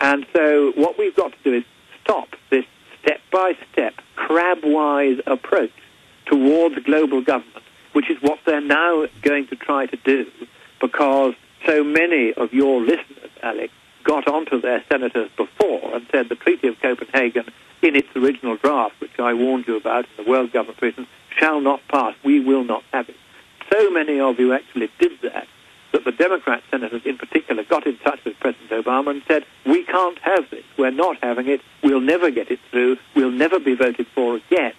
And so what we've got to do is stop this step-by-step, crab-wise approach towards global government, which is what they're now going to try to do, because so many of your listeners, Alex, got onto their senators before and said the Treaty of Copenhagen, in its original draft, which I warned you about in the World Government Britain, shall not pass. We will not have it. So many of you actually did that the Democrat senators in particular got in touch with President Obama and said, we can't have this. We're not having it. We'll never get it through. We'll never be voted for again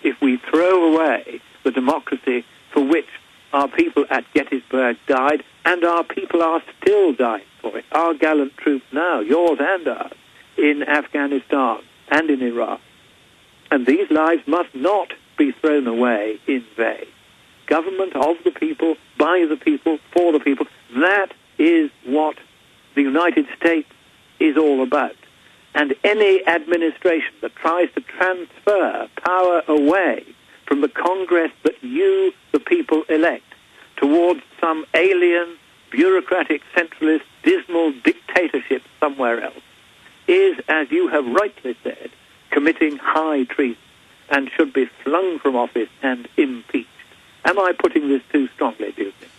if we throw away the democracy for which our people at Gettysburg died, and our people are still dying for it. Our gallant troops now, yours and ours, in Afghanistan and in Iraq. And these lives must not be thrown away in vain. Government of the people, by the people, for the people, that is what the United States is all about. And any administration that tries to transfer power away from the Congress that you, the people, elect, towards some alien, bureaucratic, centralist, dismal dictatorship somewhere else, is, as you have rightly said, committing high treason and should be flung from office and impeached. Am I putting this too strongly, do you think?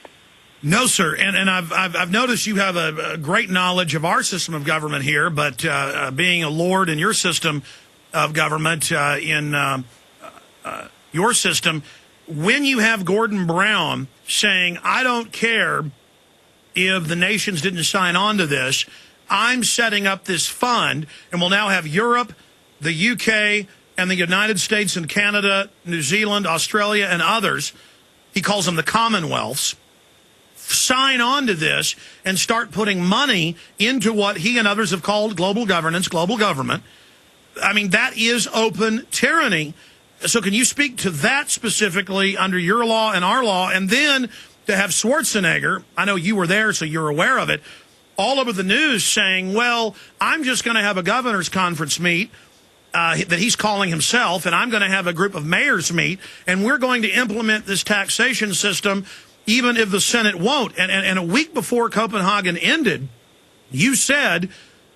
No, sir. And I've noticed you have a great knowledge of our system of government here, but being a lord in your system of government, in your system, when you have Gordon Brown saying, I don't care if the nations didn't sign on to this, I'm setting up this fund, and we'll now have Europe, the UK, and the United States and Canada, New Zealand, Australia, and others, he calls them the Commonwealths, sign on to this and start putting money into what he and others have called global governance, global government. I mean, that is open tyranny. So can you speak to that specifically under your law and our law? And then to have Schwarzenegger, I know you were there, so you're aware of it, all over the news saying, well, I'm just going to have a governor's conference meet that he's calling himself, and I'm going to have a group of mayors meet, and we're going to implement this taxation system even if the Senate won't. And a week before Copenhagen ended, you said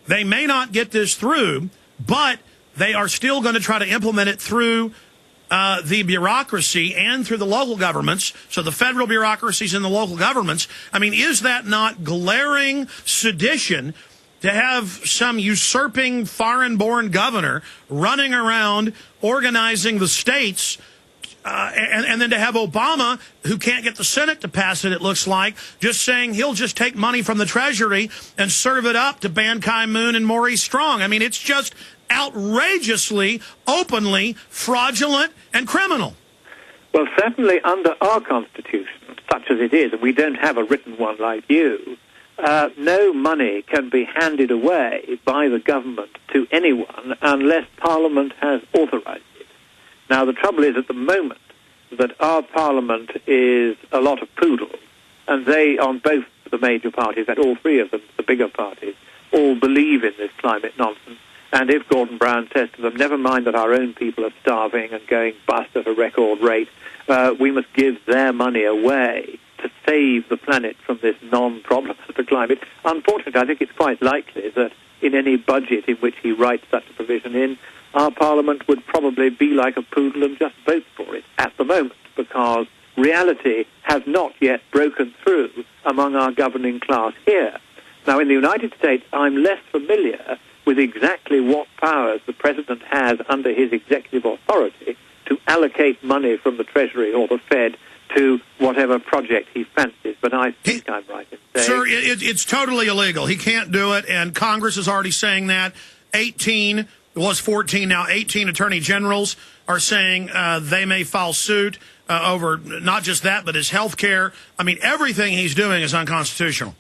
they may not get this through, but they are still going to try to implement it through the bureaucracy and through the local governments, so the federal bureaucracies and the local governments. I mean, is that not glaring sedition to have some usurping foreign-born governor running around organizing the states, and then to have Obama, who can't get the Senate to pass it, it looks like, just saying he'll just take money from the Treasury and serve it up to Ban Ki-moon and Maurice Strong? I mean, it's just outrageously, openly fraudulent and criminal. Well, certainly under our Constitution, such as it is, and we don't have a written one like you, no money can be handed away by the government to anyone unless Parliament has authorized it. Now, the trouble is at the moment that our Parliament is a lot of poodles, and they, on both the major parties, and all three of them, the bigger parties, all believe in this climate nonsense. And if Gordon Brown says to them, never mind that our own people are starving and going bust at a record rate, we must give their money away to save the planet from this non-problem of the climate. Unfortunately, I think it's quite likely that in any budget in which he writes such a provision in, our Parliament would probably be like a poodle and just vote for it at the moment, because reality has not yet broken through among our governing class here. Now, in the United States, I'm less familiar with exactly what powers the President has under his executive authority to allocate money from the Treasury or the Fed to whatever project he fancies, but I think I'm right in saying... Sir, it's totally illegal. He can't do it, and Congress is already saying that. 18, it was 14, now 18 attorney generals are saying they may file suit over not just that, but his health care. I mean, everything he's doing is unconstitutional.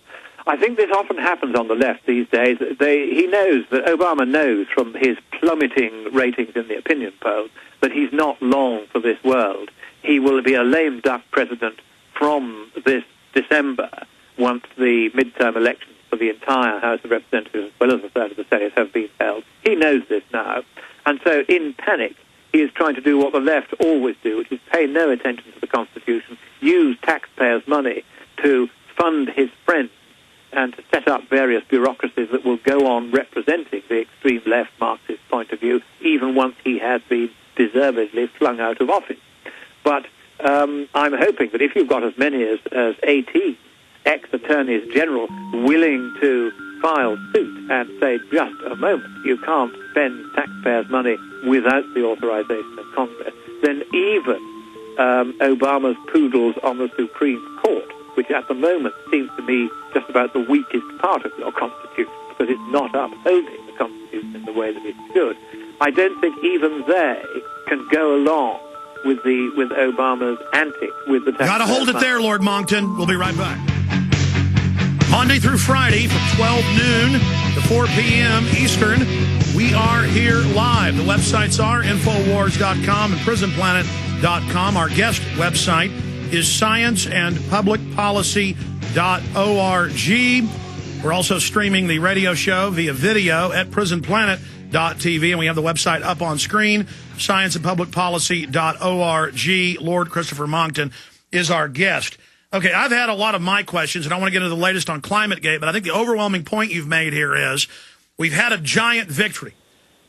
I think this often happens on the left these days. He knows that Obama knows from his plummeting ratings in the opinion polls that he's not long for this world. He will be a lame duck president from this December once the midterm elections for the entire House of Representatives as well as a third of the Senate have been held. He knows this now. And so in panic, he is trying to do what the left always do, which is pay no attention to the Constitution, use taxpayers' money to fund his friends and to set up various bureaucracies that will go on representing the extreme left Marxist point of view, even once he has been deservedly flung out of office. But I'm hoping that if you've got as many as 18 ex-attorneys general willing to file suit and say, just a moment, you can't spend taxpayers' money without the authorization of Congress, then even Obama's poodles on the Supreme Court, which at the moment seems to me just about the weakest part of your Constitution, because it's not upholding the Constitution in the way that it should, I don't think even they can go along with Obama's antics with the taxpayers' Got to hold it there, Lord Monckton. We'll be right back. Monday through Friday from 12 noon to 4 p.m. Eastern, we are here live. The websites are Infowars.com and PrisonPlanet.com. Our guest website is scienceandpublicpolicy.org. We're also streaming the radio show via video at PrisonPlanet.tv, and we have the website up on screen, scienceandpublicpolicy.org. Lord Christopher Monckton is our guest. Okay, I've had a lot of my questions, and I want to get into the latest on ClimateGate, but I think the overwhelming point you've made here is we've had a giant victory,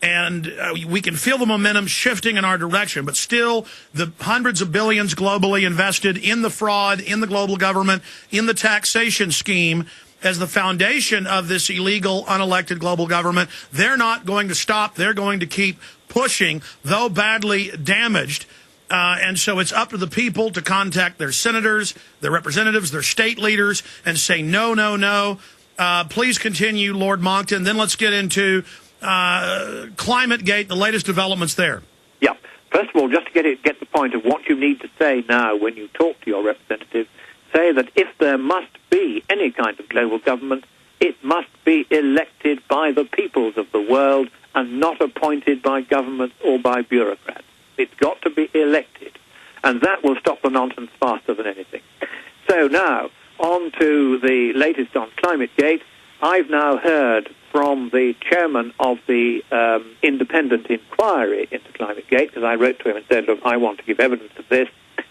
and we can feel the momentum shifting in our direction, but still the hundreds of billions globally invested in the fraud, in the global government, in the taxation scheme as the foundation of this illegal, unelected global government, they're not going to stop. They're going to keep pushing, though badly damaged. And so it's up to the people to contact their senators, their representatives, their state leaders, and say, no, no, no. Please continue, Lord Monckton. Then let's get into ClimateGate, the latest developments there. Yeah. First of all, just to get the point of what you need to say now when you talk to your representatives, say that if there must be any kind of global government, it must be elected by the peoples of the world and not appointed by governments or by bureaucrats. It's got to be elected, and that will stop the nonsense faster than anything. So now, on to the latest on ClimateGate. I've now heard from the chairman of the independent inquiry into ClimateGate, because I wrote to him and said, look, I want to give evidence of this.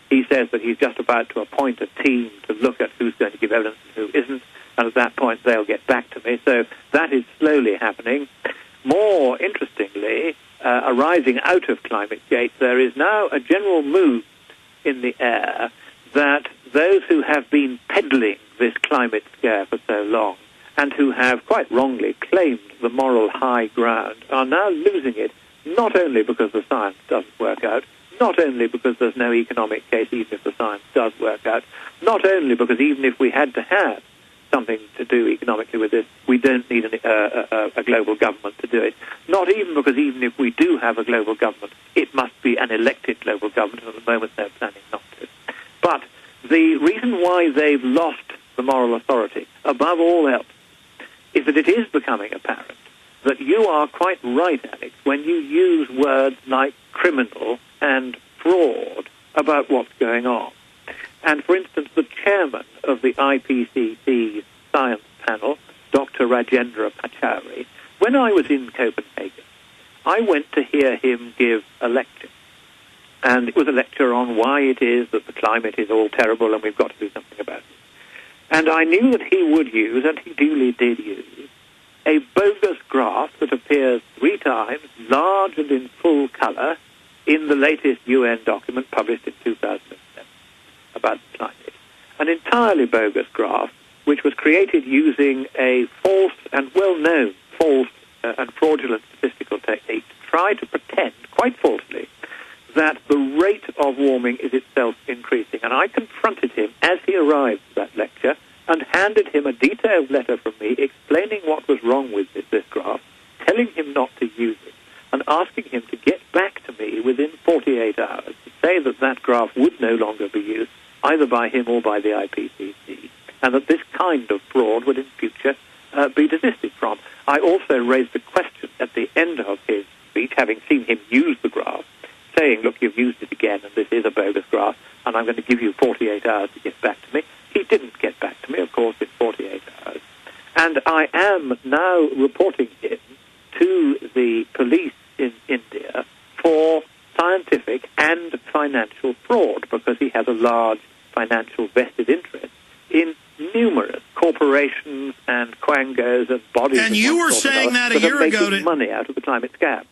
He says that he's just about to appoint a team to look at who's going to give evidence and who isn't, and at that point they'll get back to me. So that is slowly happening. More interestingly, arising out of ClimateGate, there is now a general mood in the air that those who have been peddling this climate scare for so long and who have quite wrongly claimed the moral high ground are now losing it, not only because the science doesn't work out, not only because there's no economic case even if the science does work out, not only because even if we had to have something to do economically with this, we don't need a global government to do it. Not even because even if we do have a global government, it must be an elected global government, and at the moment they're planning not to. But the reason why they've lost the moral authority, above all else, is that it is becoming apparent that you are quite right, Alex, when you use words like criminal and fraud about what's going on. And, for instance, the chairman of the IPCC science panel, Dr. Rajendra Pachauri, when I was in Copenhagen, I went to hear him give a lecture. And it was a lecture on why it is that the climate is all terrible and we've got to do something about it. And I knew that he would use, and he duly did use, a bogus graph that appears 3 times, large and in full color, in the latest UN document published in 2007 about the climate. An entirely bogus graph, which was created using a false and well-known false and fraudulent statistical technique to try to pretend, quite falsely, that the rate of warming is itself increasing. And I confronted him as he arrived at that lecture and handed him a detailed letter from me explaining what was wrong with this graph, telling him not to use it, and asking him to get back to me within 48 hours to say that that graph would no longer be used, either by him or by the IPCC, and that this kind of fraud would in future be desisted from. I also raised a question at the end of his speech, having seen him use the graph, saying, look, you've used it again, and this is a bogus graph, and I'm going to give you 48 hours to get back to me. He didn't get back to me, of course, in 48 hours. And I am now reporting him to the police in India for scientific and financial fraud, because he has a large financial vested interest in numerous corporations and quangos and bodies. And you were saying that a year ago making money out of the climate scam.